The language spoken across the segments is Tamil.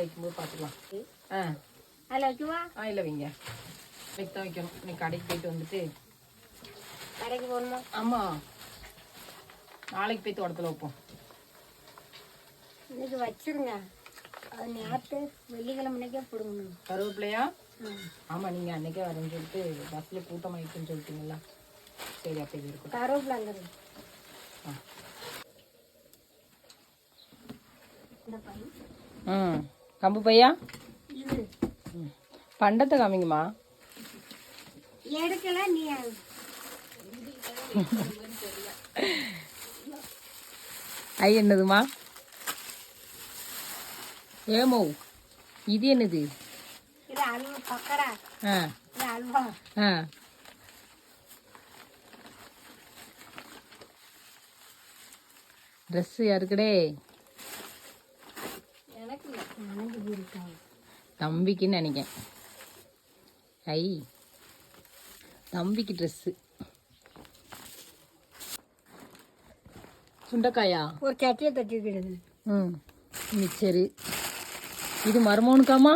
வைக்கும்போது பார்த்துக்கலாம். அதில் வைக்குவா? இல்லை வைங்க, வைக்க தான் வைக்கணும். இன்னைக்கு கடைக்கு போயிட்டு வந்துட்டு. கடைக்கு போகணுமா? ஆமாம், நாளைக்கு போய் தோட்டத்தில் வைப்போம். இன்னைக்கு வச்சிருங்க, அது நேற்று வெள்ளிக்கிழமைக்கே பிடுங்கணும். கருவேப்பிலையா? ஆமாம், நீங்கள் அன்றைக்கே வரேன்னு சொல்லிட்டு பஸ்ஸில் கூட்டமாயிட்டுன்னு சொல்லிட்டீங்களா? சரி, அப்போ இது இருக்கும். கருவேப்பிலை அந்த கம்பு பையா இது பண்டத்தை காமிங்கம்மா. எடுக்கல நீ. ஐ என்னதுமா? ஏமோ இது என்னது? இது அல்வா பக்கடா. இது அல்வா. ட்ரெஸ் யாருக்குடே? தம்பிக்குன்னு நினைக்கிறேன். ஐ தம்பிக்கு ட்ரெஸ்ஸு. சுண்டைக்காயா? ஒரு சட்டியை தட்டி வைக்கிறது. மிச்சரு. இது மருமகனுக்காமா?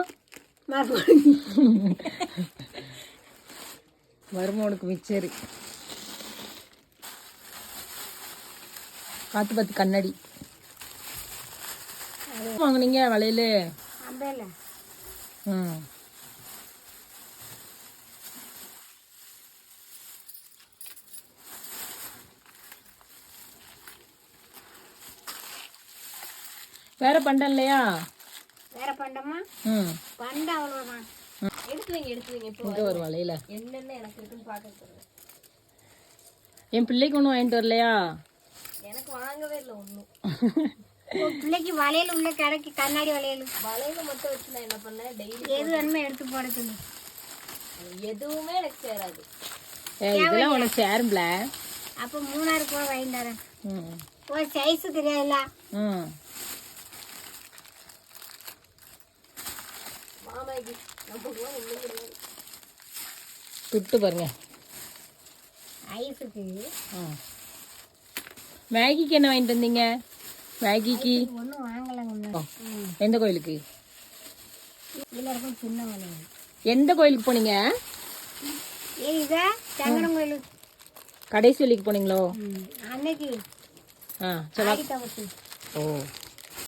மருமகனுக்கு மிச்சரு. பார்த்து கண்ணாடி வாங்கினீங்க வளையல? வேற பண்டம் இல்லையா? வேற பண்டமா? பண்டம் அவ்வளவுதான். எடுத்துவீங்க. இப்போ ஒரு வளையல என்னென்ன எனக்கு இருக்குன்னு பார்க்க. என் பிள்ளைக்கு ஒன்றும் வாங்கிட்டு வரலையா? எனக்கு வாங்கவே இல்லை ஒன்றும். பிள்ளைக்கு வளையல் உள்ள கடைக்கு கண்ணாடி வளையல் மட்டும் வச்சு நான் என்ன பண்ணேன், டெய்லி எது வேணுமே எடுத்து போட சொல்லு. எதுவுமே எனக்கு சேராது. இதெல்லாம் உனக்கு சேரும்ல. அப்போ மூணாறு கூட வாங்கிட்டு வரேன். ஒரு சைஸ் தெரியாதுல்ல. மாமாக்கு துட்டு பாருங்க. ஐஸுக்கு மேகிக்கு என்ன வாங்கிட்டு வந்தீங்க? மேகிக்கு ஒன்றும் வாங்கலைங்க. எந்த கோயிலுக்கு? எல்லாருக்கும் சின்ன வளையல். எந்த கோயிலுக்கு போனீங்க? இதா சங்கடம் கோயிலுக்கு. கடைசி வழிக்கு போனீங்களோ? அன்னைக்கு ஓ